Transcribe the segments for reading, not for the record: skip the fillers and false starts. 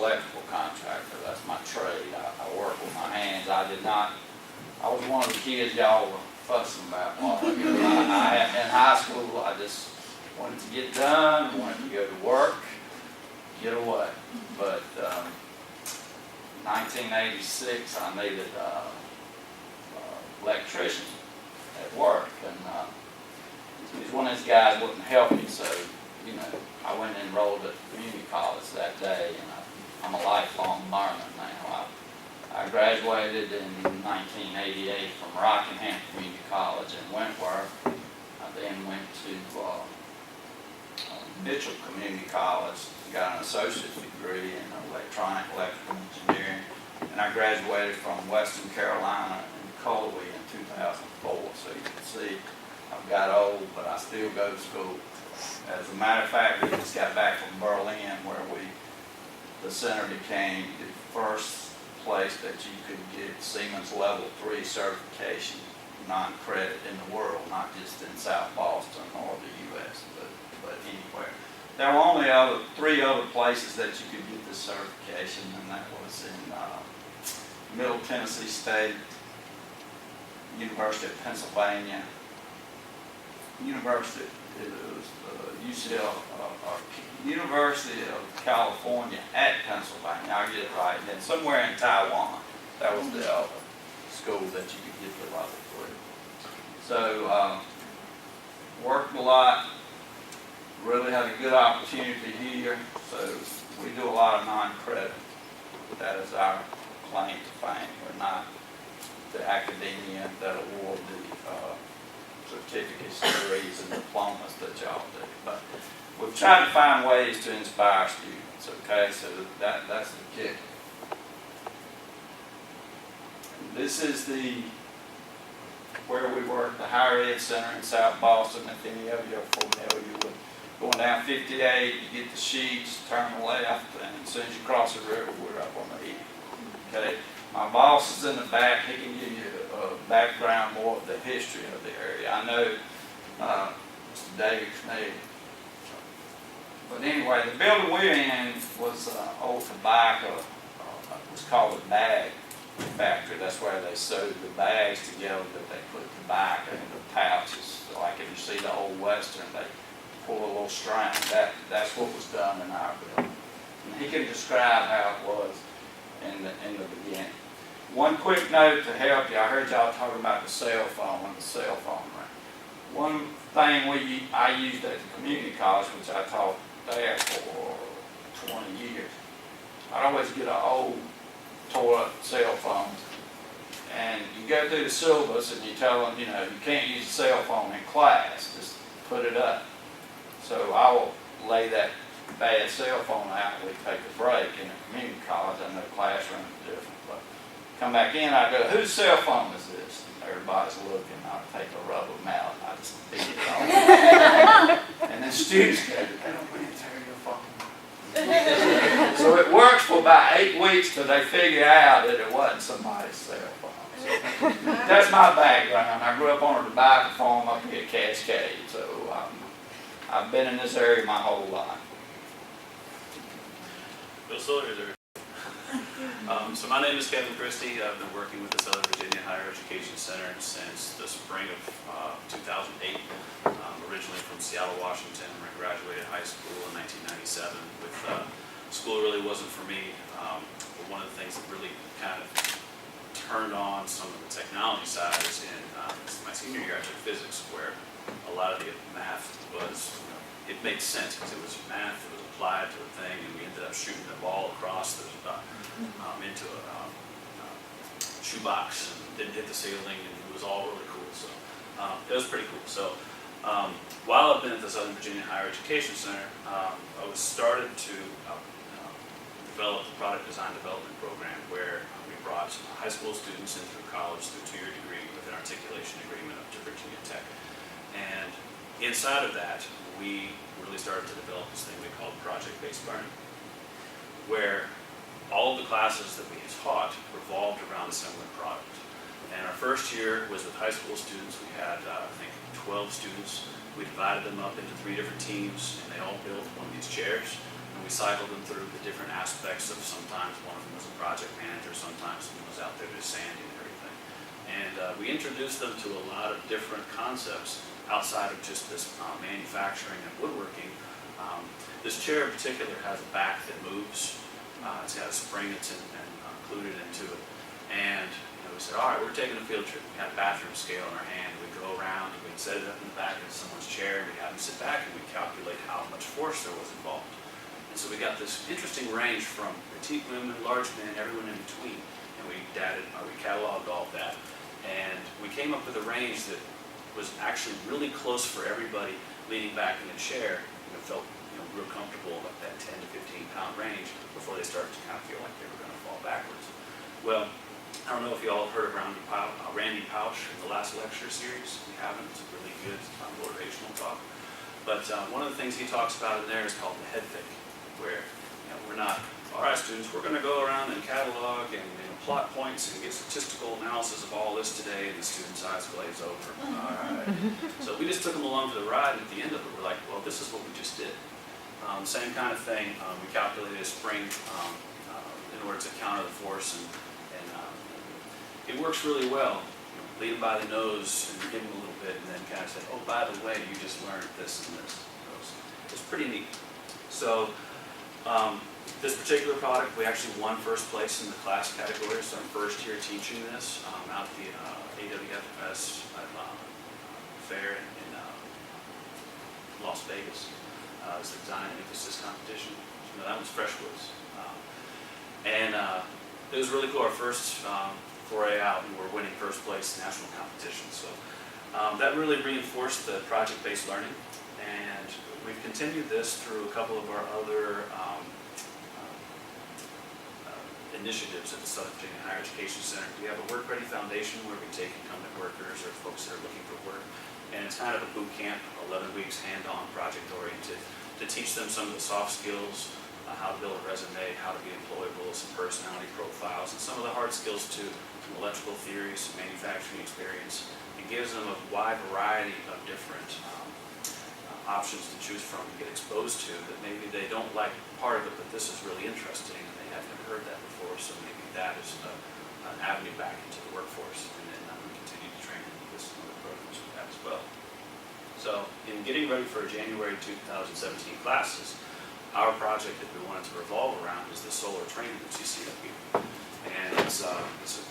electrical contractor. That's my trade. I work with my hands. I was one of the kids y'all were fussing about. In high school, I just wanted to get done, wanted to go to work, get away. But 1986, I needed electrician at work, and he was one of those guys wouldn't help me, so I went and enrolled at community college that day, and I'm a lifelong learner now. I graduated in 1988 from Rockingham Community College in Wentworth. I then went to Mitchell Community College, got an associate's degree in electronic electrical engineering, and I graduated from Western Carolina in Colby in 2004. So you can see I've got old, but I still go to school. As a matter of fact, we just got back from Berlin, where the center became the first place that you could get Siemens Level 3 certification, non-credit in the world, not just in South Boston or the U.S., but anywhere. There were only three other places that you could get this certification, and that was in Middle Tennessee State, University of Pennsylvania, University University of California at Pennsylvania. I'll get it right. And then somewhere in Taiwan, that was the other school that you could get the level 3. So worked a lot. Really had a good opportunity here. So we do a lot of non-credit. That is our claim to fame. We're not the academia that award the certificates, degrees, and diplomas that y'all do. But we've tried to find ways to inspire students, okay? So that's the kick. This is where we work, the Higher Ed Center in South Boston. If any of you are familiar with going down 58, you get the sheets, turn left, and as soon as you cross the river, we're up on the east. Okay? My boss is in the back. He can give you a background, more of the history of the area. I know Mr. David Chrystie. But anyway, the building we're in was old tobacco. It was called a bag factory. That's where they sewed the bags together that they put tobacco in the pouches. So like if you see the old Western, they pull a little string. That's what was done in our building. And he can describe how it was in the beginning. One quick note to help you. I heard y'all talking about the cell phone and the cell phone ring. One thing I used at the community college, which I taught there for 20 years, I'd always get an old tore up cell phone. And you go through the syllabus and you tell them, you can't use a cell phone in class, just put it up. So I will lay that bad cell phone out and we take a break in a community college. I know classrooms are different, but come back in, I go, whose cell phone is this? And everybody's looking. I take a rubber mallet and I just beat it on. And then students go, they don't want to tear your phone. So it works for about 8 weeks till they figure out that it wasn't somebody's cell phone. So that's my background. I grew up on a tobacco farm up here at Cascade, so I've been in this area my whole life. So my name is Chrystie. I've been working with the Southern Virginia Higher Education Center since the spring of 2008. Originally from Seattle, Washington, where I graduated high school in 1997. School really wasn't for me, but one of the things that really kind of turned on some of the technology side is in my senior year I took physics, where a lot of the math was, it made sense because it was math that was applied to a thing, and we ended up shooting the ball across into a shoebox and didn't hit the ceiling, and it was all really cool. So it was pretty cool. So while I've been at the Southern Virginia Higher Education Center, I was started to develop the product design development program, where we brought high school students into college through a 2-year degree with an articulation agreement up to Virginia Tech. And inside of that, we really started to develop this thing we called project-based learning, where all of the classes that we taught revolved around a similar product. And our first year was with high school students. We had, I think, 12 students. We divided them up into 3 different teams, and they all built one of these chairs. And we cycled them through the different aspects of, sometimes one of them was a project manager, sometimes someone was out there just sanding and everything. And we introduced them to a lot of different concepts outside of just this manufacturing and woodworking. This chair in particular has a back that moves. It's got a spring that's included into it. And we said, all right, we're taking a field trip. We had a bathroom scale in our hand. We'd go around, we'd set it up in the back of someone's chair, and we'd have them sit back and we'd calculate how much force there was involved. And so we got this interesting range from petite women, large men, everyone in between. And we cataloged all of that. And we came up with a range that was actually really close for everybody leaning back in the chair. Felt real comfortable at that 10 to 15 pound range before they started to kind of feel like they were going to fall backwards. Well, I don't know if you all have heard of Randy Pausch in the last lecture series. If you haven't, it's a really good motivational talk. But one of the things he talks about in there is called the head fake, where we're not, all right, students, we're going to go around and catalog and plot points and get statistical analysis of all this today, and the students' eyes glaze over. All right. So we just took them along for the ride, and at the end of it, we're like, well, this is what we just did. Same kind of thing. We calculated a spring in order to counter the force, and it works really well. Lead them by the nose and give them a little bit, and then kind of say, oh, by the way, you just learned this and this. It's pretty neat. So this particular product, we actually won first place in the class category, so I'm first year teaching this out at the AWFS fair in Las Vegas. It was the design and emphasis competition. That was Freshwoods. And it was really cool, our first foray out, and we're winning first place in national competition. So that really reinforced the project-based learning, and we've continued this through a couple of our other initiatives at the Southern Virginia Higher Education Center. We have a Work Ready Foundation where we take incumbent workers or folks that are looking for work, and it's kind of a boot camp, 11 weeks hands-on, project-oriented, to teach them some of the soft skills, how to build a resume, how to be employable, some personality profiles, and some of the hard skills too, some electrical theory, some manufacturing experience. It gives them a wide variety of different options to choose from and get exposed to that maybe they don't like part of it, but this is really interesting and they haven't heard that before, so maybe that is an avenue back into the workforce, and then we continue to train them with some other programs we have as well. So in getting ready for January 2017 classes, our project that we wanted to revolve around is the solar training that you see up here. And it's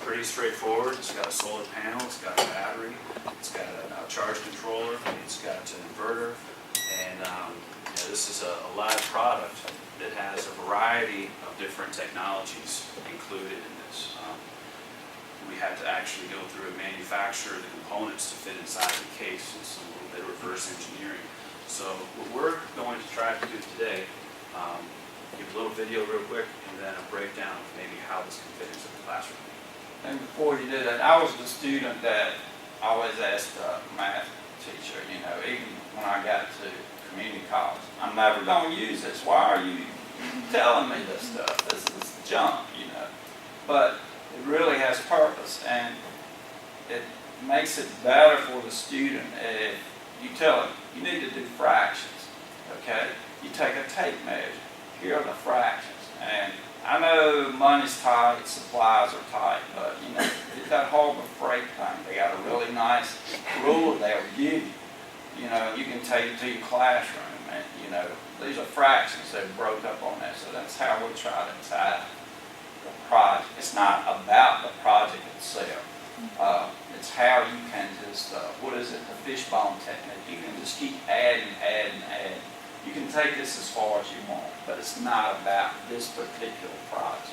pretty straightforward. It's got a solar panel, it's got a battery, it's got a charge controller, it's got an inverter, and this is a live product that has a variety of different technologies included in this. We had to actually go through and manufacture the components to fit inside the case, and some little bit of reverse engineering. So what we're going to try to do today, give a little video real quick, and then a breakdown of maybe how this can fit into the classroom. And before you do that, I was the student that always asked the math teacher, even when I got to community college, I'm never going to use this. Why are you telling me this stuff? This is junk, But it really has purpose, and it makes it better for the student if you tell them, you need to do fractions, okay? You take a tape measure. Here are the fractions. And I know money's tight, supplies are tight, but that Harbor Freight thing, they got a really nice rule they'll give you. You can take it to your classroom, and these are fractions that broke up on that. So that's how we try to tie the project. It's not about the project itself. It's how you can just, what is it, the fishbone technique. You can just keep adding. You can take this as far as you want, but it's not about this particular project.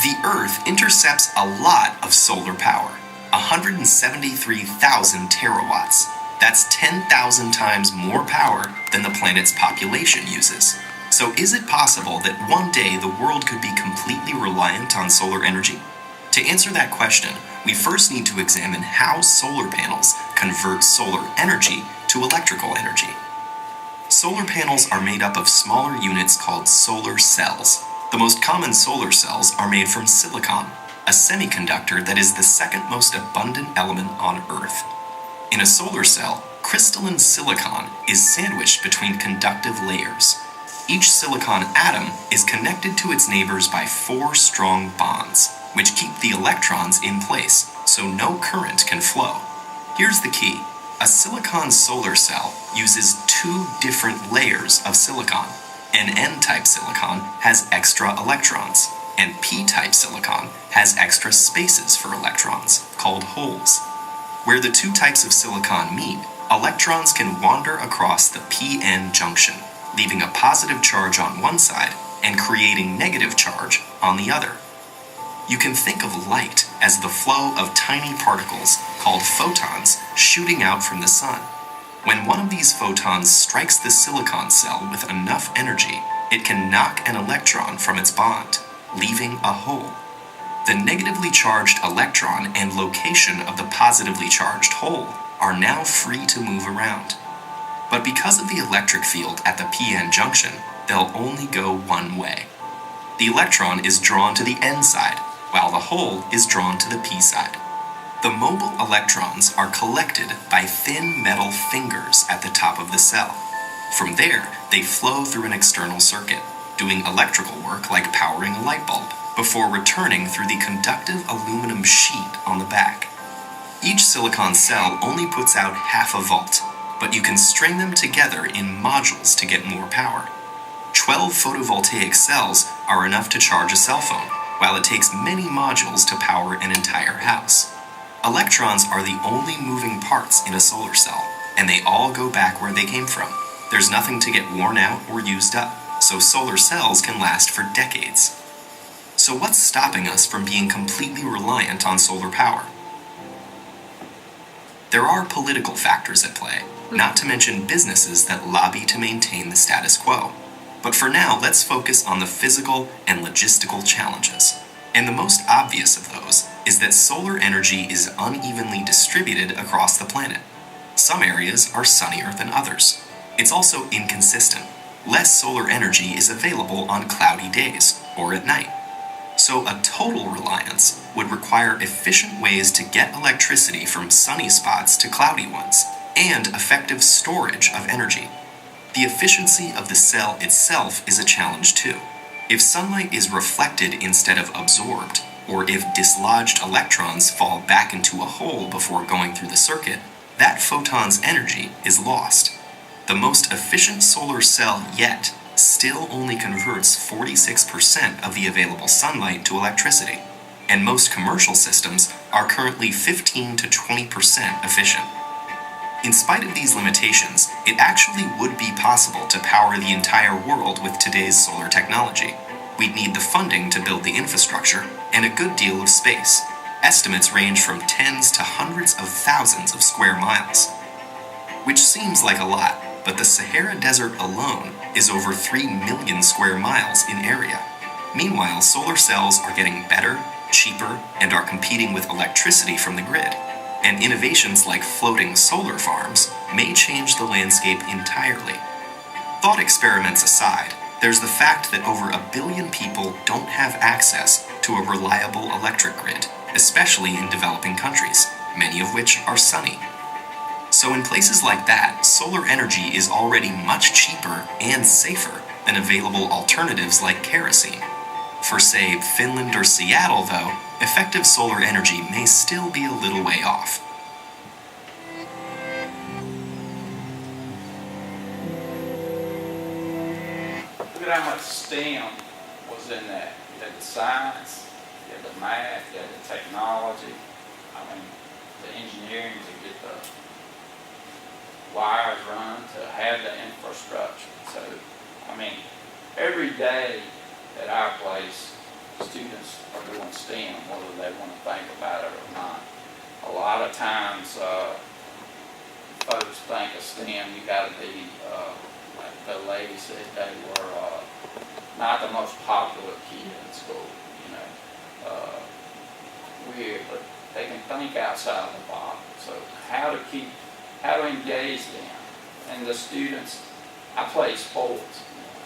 The Earth intercepts a lot of solar power, 173,000 terawatts. That's 10,000 times more power than the planet's population uses. So is it possible that one day the world could be completely reliant on solar energy? To answer that question, we first need to examine how solar panels convert solar energy to electrical energy. Solar panels are made up of smaller units called solar cells. The most common solar cells are made from silicon, a semiconductor that is the second most abundant element on Earth. In a solar cell, crystalline silicon is sandwiched between conductive layers. Each silicon atom is connected to its neighbors by 4 strong bonds, which keep the electrons in place so no current can flow. Here's the key. A silicon solar cell uses 2 different layers of silicon. An N-type silicon has extra electrons, and P-type silicon has extra spaces for electrons, called holes. Where the 2 types of silicon meet, electrons can wander across the p-n junction, leaving a positive charge on one side and creating negative charge on the other. You can think of light as the flow of tiny particles called photons shooting out from the sun. When one of these photons strikes the silicon cell with enough energy, it can knock an electron from its bond, leaving a hole. The negatively charged electron and location of the positively charged hole are now free to move around. But because of the electric field at the p-n junction, they'll only go one way. The electron is drawn to the N side, while the hole is drawn to the P side. The mobile electrons are collected by thin metal fingers at the top of the cell. From there, they flow through an external circuit, doing electrical work like powering a light bulb, before returning through the conductive aluminum sheet on the back. Each silicon cell only puts out half a volt, but you can string them together in modules to get more power. 12 photovoltaic cells are enough to charge a cell phone, while it takes many modules to power an entire house. Electrons are the only moving parts in a solar cell, and they all go back where they came from. There's nothing to get worn out or used up, so solar cells can last for decades. So what's stopping us from being completely reliant on solar power? There are political factors at play, not to mention businesses that lobby to maintain the status quo. But for now, let's focus on the physical and logistical challenges. And the most obvious of those is that solar energy is unevenly distributed across the planet. Some areas are sunnier than others. It's also inconsistent. Less solar energy is available on cloudy days or at night. So a total reliance would require efficient ways to get electricity from sunny spots to cloudy ones, and effective storage of energy. The efficiency of the cell itself is a challenge too. If sunlight is reflected instead of absorbed, or if dislodged electrons fall back into a hole before going through the circuit, that photon's energy is lost. The most efficient solar cell yet still only converts 46% of the available sunlight to electricity, and most commercial systems are currently 15 to 20% efficient. In spite of these limitations, it actually would be possible to power the entire world with today's solar technology. We'd need the funding to build the infrastructure and a good deal of space. Estimates range from tens to hundreds of thousands of square miles. Which seems like a lot, but the Sahara Desert alone is over 3 million square miles in area. Meanwhile, solar cells are getting better, cheaper, and are competing with electricity from the grid. And innovations like floating solar farms may change the landscape entirely. Thought experiments aside, there's the fact that over 1 billion people don't have access to a reliable electric grid, especially in developing countries, many of which are sunny. So in places like that, solar energy is already much cheaper and safer than available alternatives like kerosene. For, say, Finland or Seattle, though, effective solar energy may still be a little way off. Look at how much STEM was in that. You had the science, you had the math, you had the technology, the engineering to get the wires run, to have the infrastructure. So, every day at our place, students are doing STEM, whether they want to think about it or not. A lot of times, folks think of STEM, you got to be, like the lady said, they were not the most popular kid in school, weird, but they can think outside the box. So how to engage them. And the students, I play sports.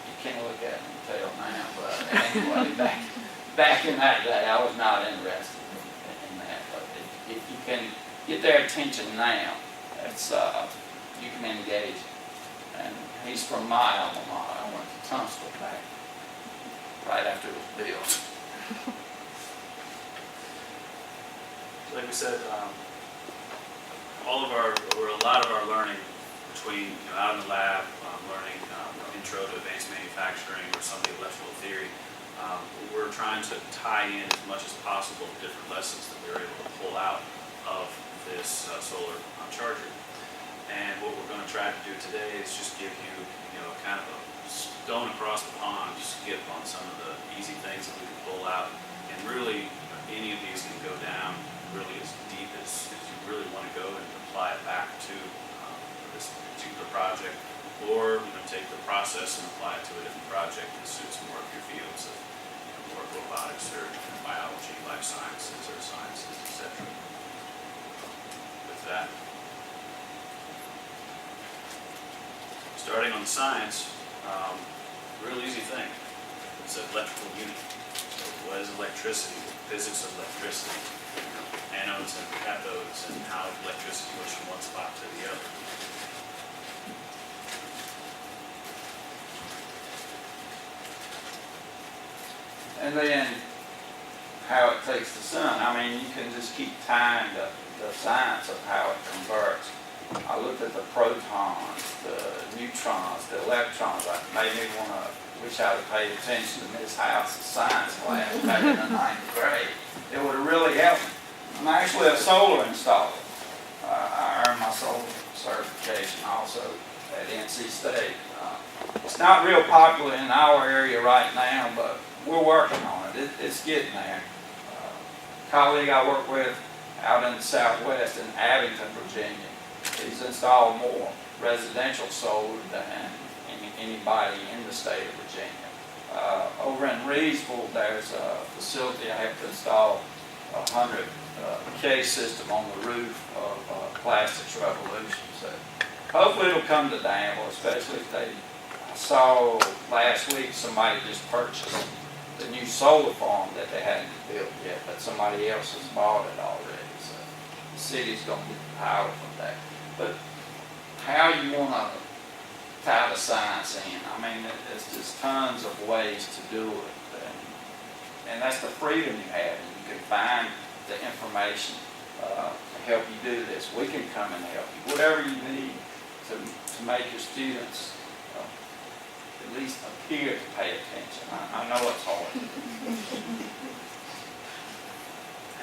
You can't look at me and tell now, but anyway, back in that day, I was not interested in that. But if you can get their attention now, it's you can engage. And he's from my alma mater. I went to Tunstall back right after it was built. Like we said, a lot of our learning between out in the lab, learning intro to advanced manufacturing or some of the electrical theory, we're trying to tie in as much as possible the different lessons that we were able to pull out of this solar charger. And what we're going to try to do today is just give you, kind of a stone across the pond skip on some of the easy things that we can pull out. And really, any of these can go down really as deep as you really want to go and apply it back to this particular project, or take the process and apply it to a different project that suits more of your fields of more robotics or biology, life sciences, or sciences, etc. With that, starting on the science, real easy thing. It's an electrical unit. So what is electricity? The physics of electricity. Anodes and cathodes, and how electricity moves from one spot to the other. And then how it takes the sun. I mean, you can just keep tying the science of how it converts. I looked at the protons, the neutrons, the electrons. It made me want to wish I had paid attention to Miss House's science class back in the 9th grade. It would have really helped me. I'm actually a solar installer. I earned my solar certification also at NC State. It's not real popular in our area right now, but we're working on it. It's getting there. A colleague I work with out in the Southwest in Abington, Virginia, he's installed more residential solar than anybody in the state of Virginia. Over in Reedsville, there's a facility I have to install 100 K system on the roof of Plastics Revolution. So hopefully it'll come to Danville, especially if I saw last week somebody just purchased the new solar farm that they hadn't built yet, but somebody else has bought it already. So the city's going to get the power from that. But how you want to tie the science in, I mean, there's just tons of ways to do it. And that's the freedom you have. And you can find the information to help you do this. We can come and help you. Whatever you need to make your students at least appear to pay attention. I know it's hard.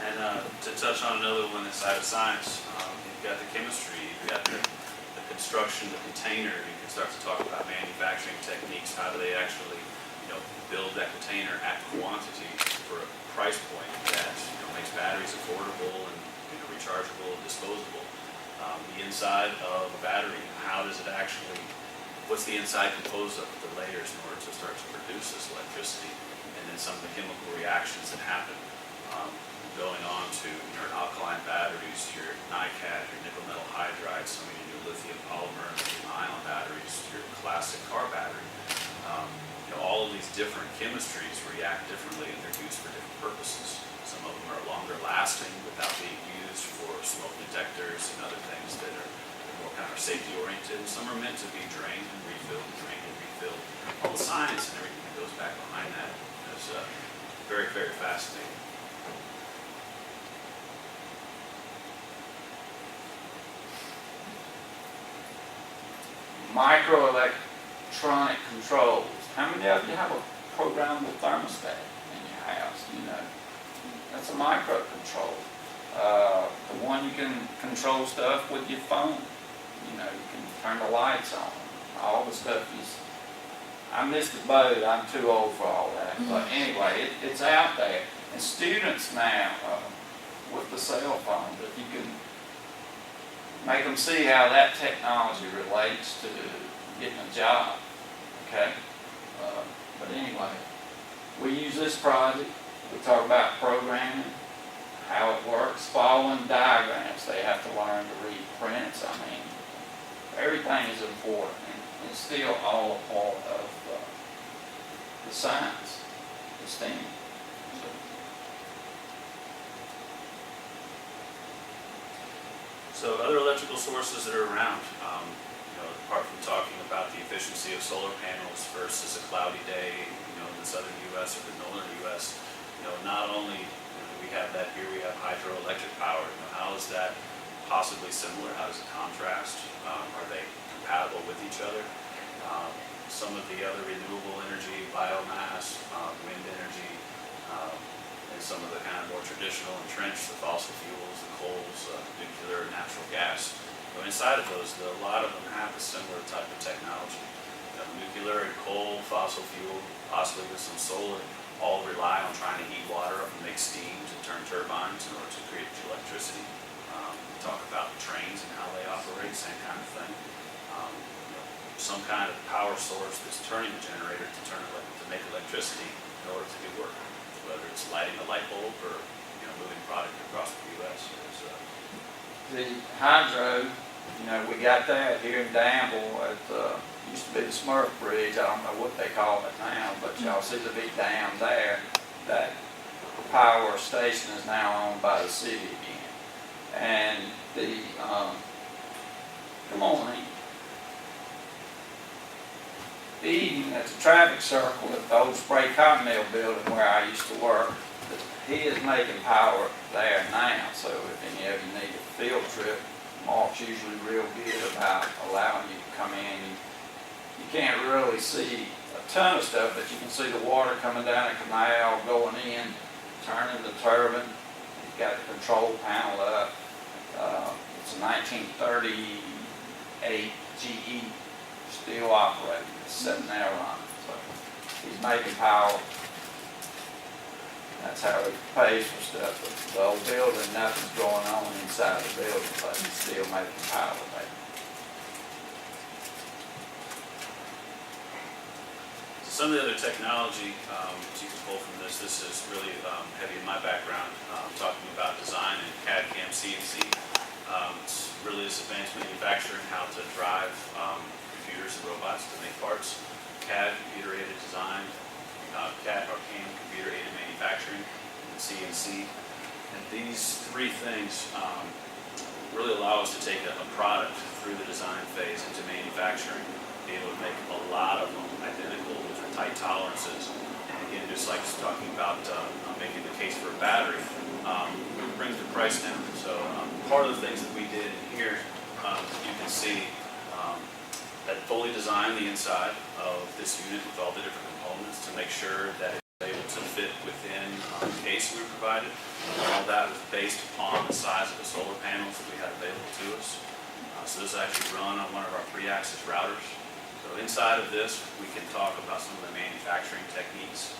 And to touch on another one inside of science, you've got the chemistry, you've got the construction, the container. You can start to talk about manufacturing techniques. How do they actually, build that container at quantity for a price point that makes batteries affordable and rechargeable and disposable. The inside of a battery, how does it actually, what's the inside composed of, the layers in order to start to produce this electricity, and then some of the chemical reactions that happen going on to your alkaline batteries, your NiCad, your nickel metal hydride, some of your lithium polymer and lithium ion batteries, your classic car battery. All of these different chemistries react differently and they're used for different purposes. Some of them are longer lasting without being used for smoke detectors and other things that are more kind of safety oriented. And some are meant to be drained and refilled, drained and refilled. All the science and everything that goes back behind that is very, very fascinating. Microelectronic controls. How many of you have a programmable thermostat in your house? That's a microcontroller. The one you can control stuff with your phone. You can turn the lights on. All the stuff I missed the boat. I'm too old for all that. But anyway, it's out there. And students now, with the cell phone, if you can make them see how that technology relates to getting a job. Okay? But anyway, we use this project. We talk about programming, how it works, following diagrams. They have to learn to read prints. I mean, everything is important, and it's still all a part of the signs, the steam. So other electrical sources that are around, apart from talking about the efficiency of solar panels versus a cloudy day, in the southern U.S. or the northern U.S., not only do we have that here, we have hydroelectric power. How is that possibly similar? How does it contrast? Are they compatible with each other? Some of the other renewable energy, biomass, wind energy, and some of the kind of more traditional entrenched, the fossil fuels, the coals, nuclear, natural gas. Inside of those, a lot of them have a similar type of technology. Nuclear and coal, fossil fuel, possibly with some solar, all rely on trying to heat water up and make steam to turn turbines in order to create electricity. Talk about trains and how they operate, same kind of thing. Some kind of power source that's turning the generator to make electricity in order to do work, whether it's lighting a light bulb or moving product across the U.S. The hydro, we got that here in Danville at used to be the Smurf Bridge. I don't know what they call it now, but y'all see the big dam there. That power station is now owned by the city again. And the good morning. Eden, at the traffic circle at the old Spray Cotton Mill building where I used to work, he is making power there now. So if any of you need a field trip, Mark's usually real good about allowing you to come in. You can't really see a ton of stuff, but you can see the water coming down a canal, going in, turning the turbine. You've got the control panel up. It's a 1938 GE, still operating. It's sitting there running. So he's making power. That's how he pays for stuff. But the old building, nothing's going on inside the building, but he's still making power there. Some of the other technology that you can pull from this is really heavy in my background, talking about design and CAD, CAM, CNC. It's really this advanced manufacturing, how to drive computers and robots to make parts. CAD, computer-aided design, CAD or CAM, computer-aided manufacturing, and CNC. And these three things really allow us to take a product through the design phase into manufacturing, be able to make a lot of them identical with tight tolerances. And again, just like talking about making the case for a battery, it brings the price down. So part of the things that we did in here, you can see that fully designed the inside of this unit with all the different components to make sure that it's able to fit within the case we provided. All that was based upon the size of the solar panels that we had available to us. So this is actually run on one of our 3-axis routers. So inside of this, we can talk about some of the manufacturing techniques,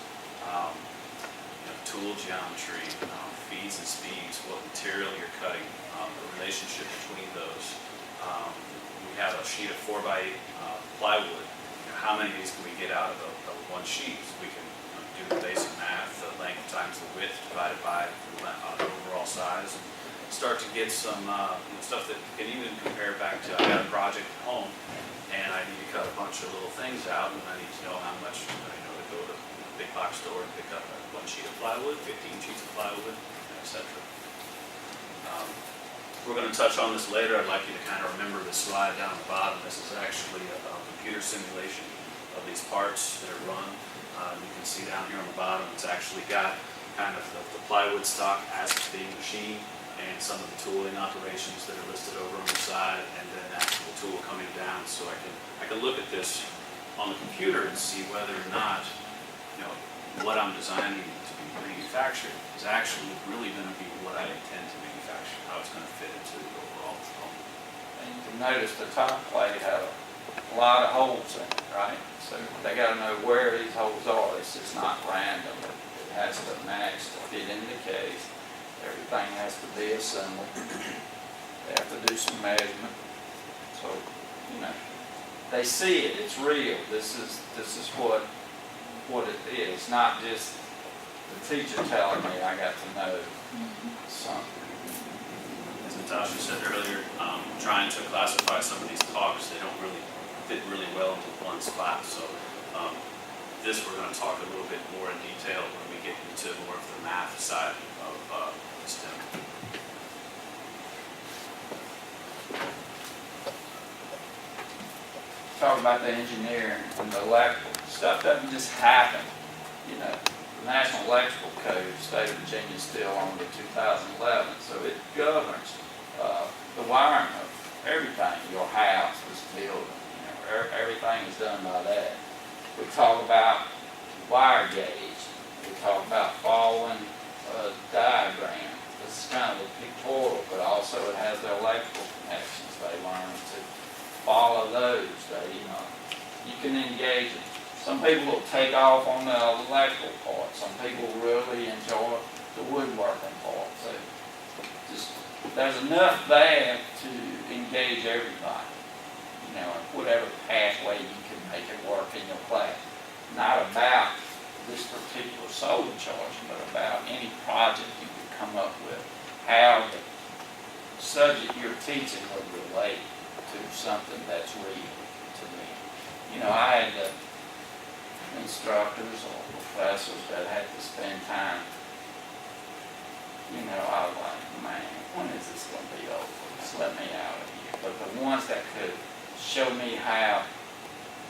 tool geometry, feeds and speeds, what material you're cutting, the relationship between those. We have a sheet of 4x8 plywood. How many of these can we get out of one sheet? So we can do the basic math, the length times the width divided by the overall size, and start to get some stuff that can even compare back to, I got a project at home, and I need to cut a bunch of little things out, and I need to know how much, to go to a big box store and pick up one sheet of plywood, 15 sheets of plywood, etc. We're going to touch on this later. I'd like you to kind of remember this slide down at the bottom. This is actually a computer simulation of these parts that are run. You can see down here on the bottom, it's actually got kind of the plywood stock as it's being machined, and some of the tooling operations that are listed over on the side, and then the actual tool coming down. So I can look at this on the computer and see whether or not what I'm designing to be manufactured is actually really going to be what I intend to manufacture, how it's going to fit into the overall component. And you can notice the top plate had a lot of holes in it, right? So they got to know where these holes are. It's just not random. It has to match to fit in the case. Everything has to be assembled. They have to do some measurement. So, they see it. It's real. This is what it is. Not just the teacher telling me I got to know something. As Natasha said earlier, trying to classify some of these talks, they don't really fit really well into one spot. So This we're going to talk a little bit more in detail when we get into more of the math side of STEM. Talk about the engineering and the electrical stuff doesn't just happen. You know, the National Electrical Code, state of Virginia, is still on the 2011, so it governs the wiring of everything. Your house, this building, you know, everything is done by that. We talk about wire gauge. We talk about following a diagram. This is kind of a pictorial, but also it has the electrical connections. They learn to follow those. You can engage it. Some people will take off on the electrical part. Some people really enjoy the woodworking part. So just there's enough there to engage everybody. You know, whatever pathway you can make it work in your class. Not about this particular solar charge, but about any project you could come up with. How the subject you're teaching would relate to something that's real to me. You know, I had instructors or professors that had to spend time. You know, I was like, man, when is this going to be over? Just let me out of here. But the ones that could show me how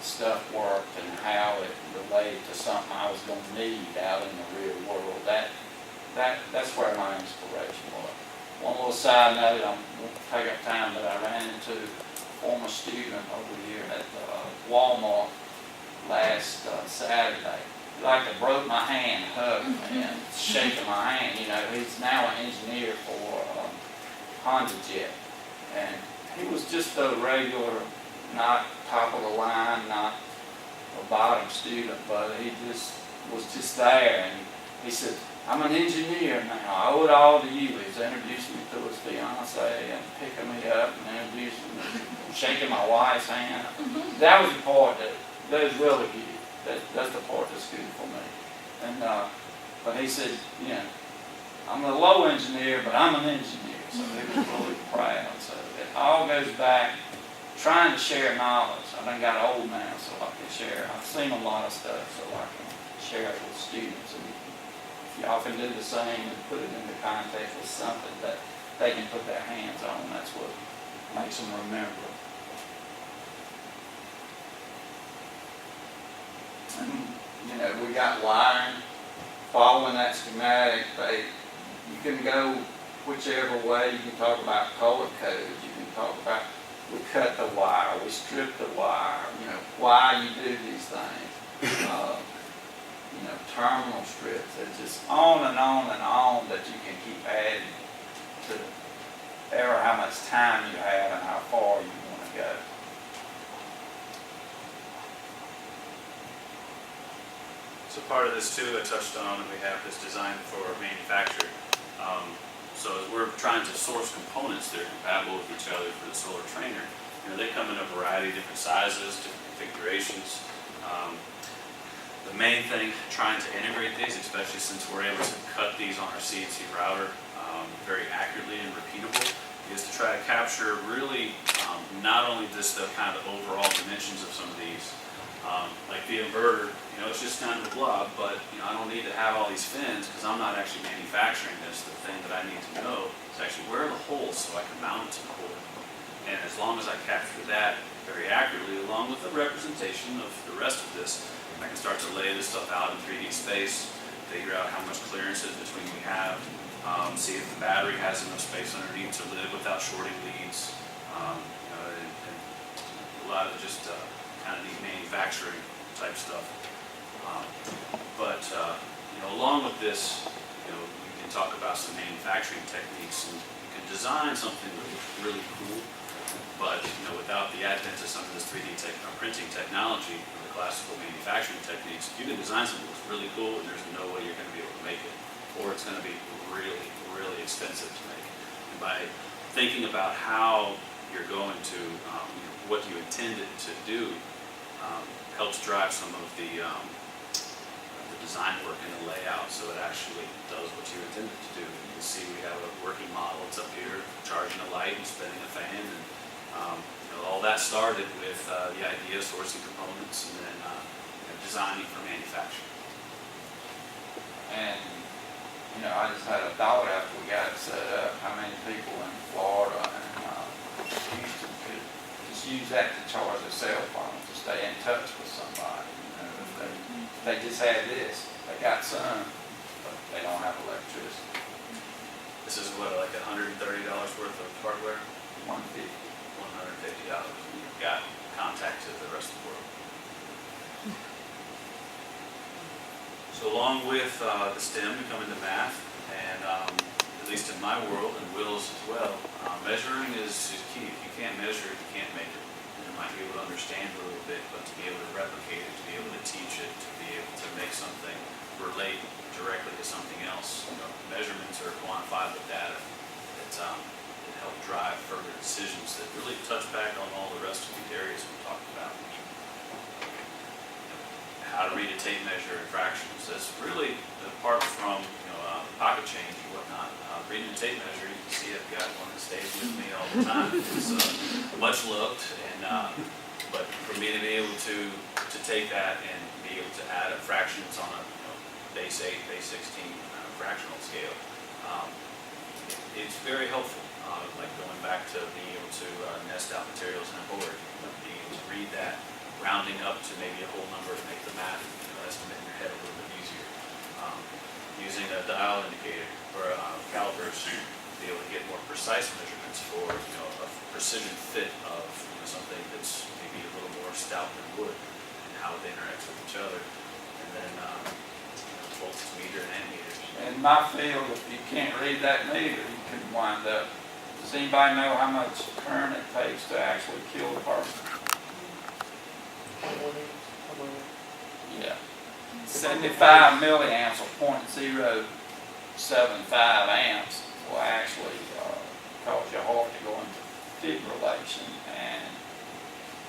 stuff worked and how it related to something I was going to need out in the real world, that's where my inspiration was. One little side note, I won't take up time, but I ran into a former student over here at Walmart last Saturday. He like to broke my hand, hugged me, and shaking my hand. You know, he's now an engineer for Honda Jet, and he was just a regular, not top of the line, not a bottom student, but he just was just there. And he said, "I'm an engineer now. I owe it all to you." He was introducing me to his fiance and picking me up and introducing me, shaking my wife's hand. That was the part that is really good. That's the part that's good for me. And but he said, you know, I'm a low engineer, but I'm an engineer. So he was really proud. So it all goes back trying to share knowledge. I done got old now, so I can share. I've seen a lot of stuff, so I can share it with students. And if y'all can do the same and put it into context with something that they can put their hands on, that's what makes them remember. And, you know, we got wiring, following that schematic. You can go whichever way. You can talk about color codes. You can talk about we cut the wire, we strip the wire. You know, why you do these things. You know, terminal strips. It's just on and on and on that you can keep adding to ever how much time you have and how far you want to go. So part of this too, I touched on, and we have this designed for manufacture. So as we're trying to source components that are compatible with each other for the solar trainer, you know, they come in a variety of different sizes, different configurations. The main thing, trying to integrate these, especially since we're able to cut these on our CNC router very accurately and repeatable, is to try to capture really not only just the kind of overall dimensions of some of these, like the inverter, you know, it's just kind of a blob, but you know, I don't need to have all these fins because I'm not actually manufacturing this. The thing that I need to know is actually where are the holes so I can mount it to the board. And as long as I capture that very accurately, along with the representation of the rest of this, I can start to lay this stuff out in 3D space, figure out how much clearances between we have, see if the battery has enough space underneath to live without shorting leads, you know, and a lot of just kind of neat manufacturing type stuff. You know, along with this, you know, we can talk about some manufacturing techniques, and you can design something really cool, but you know, without the advent of some of this 3D printing technology, the classical manufacturing techniques, you can design something that's really cool, and there's no way you're going to be able to make it, or it's going to be really, really expensive to make. And by thinking about how you're going to, you know, what you intended to do, helps drive some of the design work and the layout, so it actually does what you intended to do. You can see we have a working model. It's up here, charging a light and spinning a fan, and you know, all that started with the idea of sourcing components, and then you know, designing for manufacturing. And, I just had a thought after we got it set up, how many people in Florida and Houston could just use that to charge their cell phone to stay in touch with somebody. If they just had this, they got some, but they don't have electricity. This is what, like $130 worth of hardware? 150. $150. You've got contact to the rest of the world. So along with the STEM, we come into math, and at least in my world, and Will's as well, measuring is key. If you can't measure it, you can't make it. You might be able to understand it a little bit, but to be able to replicate it, to be able to teach it, to be able to make something relate directly to something else, measurements are quantifiable data that help drive further decisions that really touch back on all the rest of the areas we talked about. How to read a tape measure and fractions. That's really apart from pocket change and whatnot. Reading a tape measure, you can see I've got one that stays with me all the time. It's much loved, and but for me to be able to take that and be able to add up fractions on a base 8, base 16 fractional scale, it's very helpful. Like going back to being able to nest out materials in a board, being able to read that, rounding up to maybe a whole number to make the math estimate in your head a little bit easier. Using a dial indicator or calipers to be able to get more precise measurements for a precision fit of something that's maybe a little more stout than wood and how it interacts with each other. And then volts to meter and ammeters. In my field, if you can't read that meter, you can wind up. Does anybody know how much current it takes to actually kill a person? Yeah. 75 milliamps or 0.075 amps will actually cause your heart to go into fibrillation and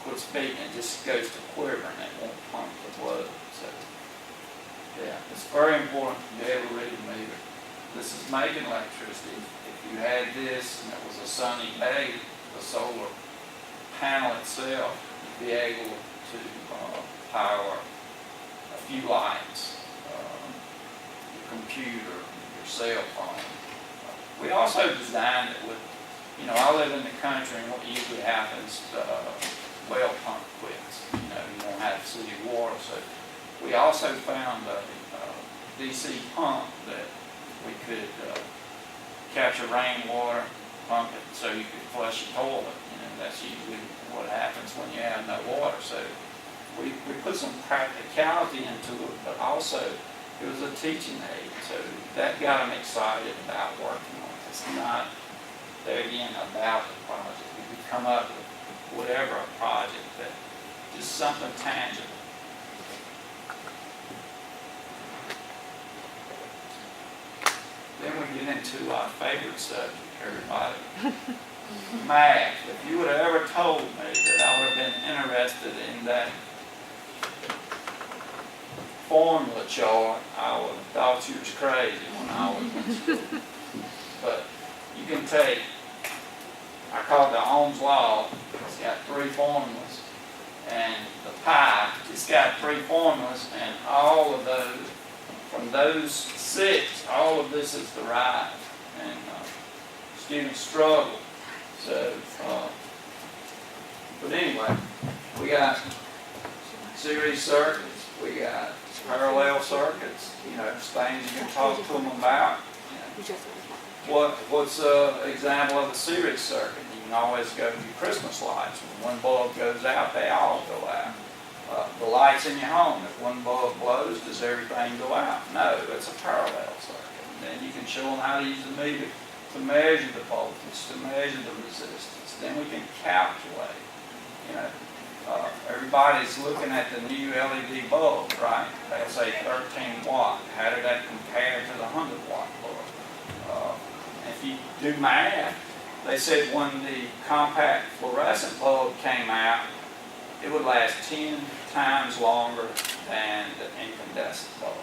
quits beating. It just goes to quivering. It won't pump the blood. So, yeah, it's very important to be able to read a meter. This is making electricity. If you had this and it was a sunny day, the solar panel itself would be able to power a few lights, your computer, your cell phone. We also designed it with, I live in the country, and what usually happens, well pump quits. You don't have city water, so we also found a DC pump that we could capture rainwater, pump it so you could flush your toilet. That's usually what happens when you have no water. So we put some practicality into it, but also it was a teaching aid. So that got them excited about working on it. It's not, there again, about the project. We could come up with whatever a project, that just something tangible. Then we get into our favorite subject, everybody. Math. If you would have ever told me that I would have been interested in that formula chart, I would have thought you was crazy when I was in school. But you can take, I call it the Ohm's Law. It's got 3 formulas. And the pi, it's got 3 formulas, and all of those, from those 6, all of this is derived. And students struggle. So, but anyway, we got series circuits, we got parallel circuits, things you can talk to them about. What's an example of a series circuit? You can always go to your Christmas lights. When one bulb goes out, they all go out. The lights in your home, if one bulb blows, does everything go out? No, it's a parallel circuit. And then you can show them how to use the meter to measure the voltage, to measure the resistance. Then we can calculate. Everybody's looking at the new LED bulb, right? They'll say 13 watt. How did that compare to the 100 watt bulb? If you do math, they said when the compact fluorescent bulb came out, it would last 10 times longer than the incandescent bulb.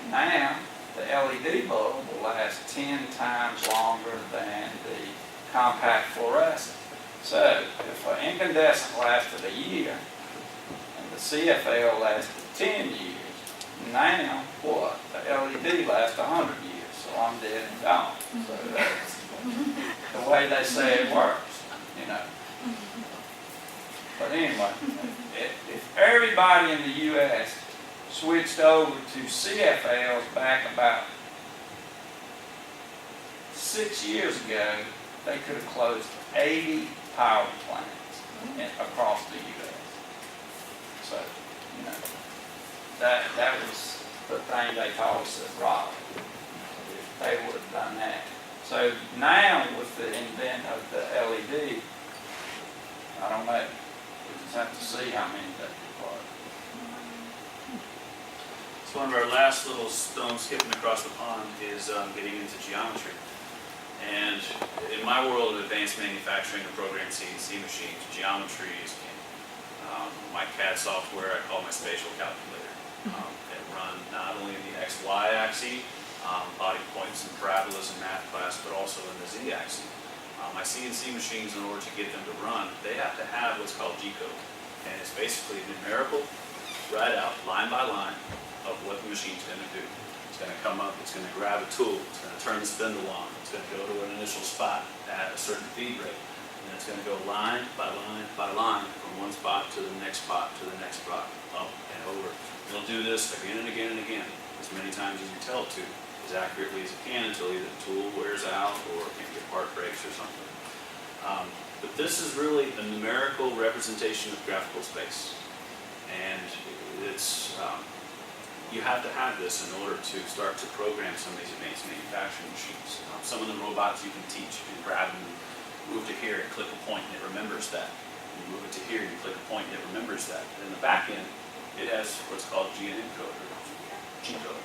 Now, the LED bulb will last 10 times longer than the compact fluorescent. So, if an incandescent lasted a year and the CFL lasted 10 years. Now, what? The LED lasts 100 years, so I'm dead and gone. So that's the way they say it works, you know. But anyway, if everybody in the U.S. switched over to CFLs back about 6 years ago, they could have closed 80 power plants across the U.S. So, you know, that was the thing they taught us at Rock. If they would have done that. So now with the invent of the LED, I don't know. We just have to see how many they could close. So one of our last little stones skipping across the pond is getting into geometry. And in my world of advanced manufacturing and programmed CNC machines, geometry is king. My CAD software I call my spatial calculator. It run not only in the X-Y axis, body points and parabolas in math class, but also in the Z-axis. My CNC machines, in order to get them to run, they have to have what's called G-code. And it's basically numerical, write out line by line of what the machine's going to do. It's going to come up, it's going to grab a tool, it's going to turn the spindle on, it's going to go to an initial spot at a certain feed rate, and then it's going to go line by line by line from one spot to the next spot to the next spot, up and over. It'll do this again and again and again, as many times as you tell it to, as accurately as it can, until either the tool wears out or maybe a part breaks or something. But this is really a numerical representation of graphical space, and it's you have to have this in order to start to program some of these advanced manufacturing machines. Some of the robots you can teach, you can grab and move to here and click a point and it remembers that. You move it to here, you click a point and it remembers that. And in the back end, it has what's called GNM code or G-code.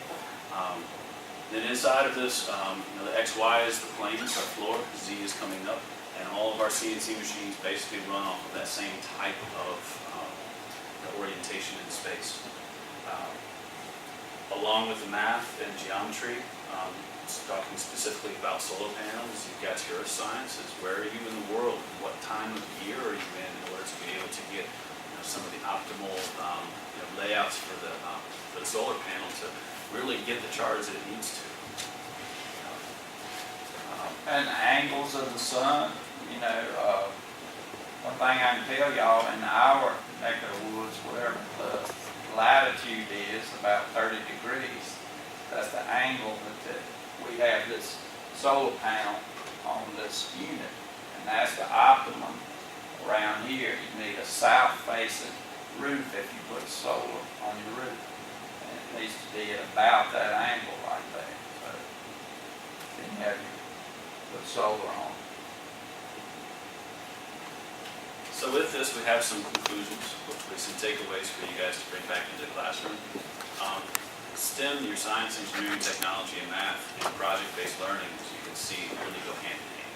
Then inside of this, the XY is the planes, our floor, Z is coming up, and all of our CNC machines basically run off of that same type of orientation in space. Along with the math and geometry, talking specifically about solar panels, you've got your earth sciences. Where are you in the world? What time of year are you in order to be able to get some of the optimal layouts for the solar panel to really get the charge that it needs to? And the angles of the sun, one thing I can tell y'all, in our neck of the woods, whatever the latitude is, about 30 degrees, that's the angle that we have this solar panel on this unit, and that's the optimum around here. You need a south-facing roof if you put solar on your roof, and it needs to be at about that angle right there. So then you have your put solar on. So with this, we have some conclusions, hopefully some takeaways for you guys to bring back into the classroom. STEM, your science, engineering, technology, and math, and project-based learning, as you can see, really go hand in hand.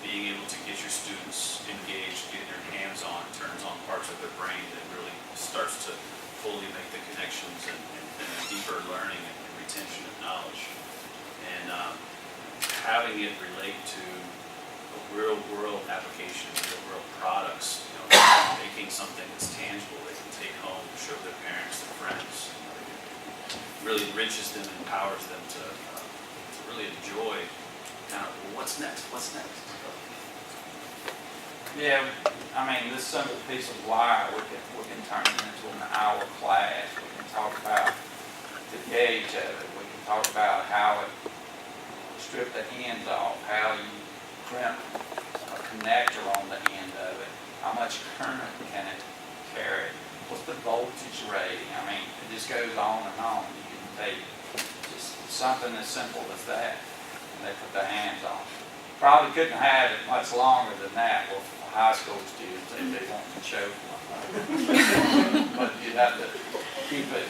Being able to get your students engaged, get their hands-on, turns on parts of their brain that really starts to fully make the connections and a deeper learning and retention of knowledge. And having it relate to real-world application, real-world products, making something that's tangible they can take home, show their parents, their friends. Really enriches them and empowers them to really enjoy kind of what's next. Yeah, this simple piece of wire, we can turn it into an hour class. We can talk about the gauge of it. We can talk about how it strip the ends off, how you crimp a connector on the end of it, how much current can it carry, what's the voltage rating. It just goes on and on. You can take just something as simple as that, and they put their hands on it. Probably couldn't have it much longer than that with high school students if they want to choke one. But you'd have to keep it.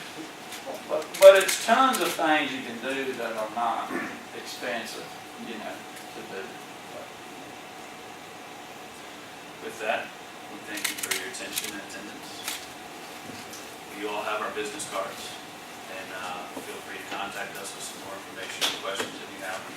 But it's tons of things you can do that are not expensive, to do. But With that, we thank you for your attention and attendance. You all have our business cards, and feel free to contact us with some more information and questions if you have them.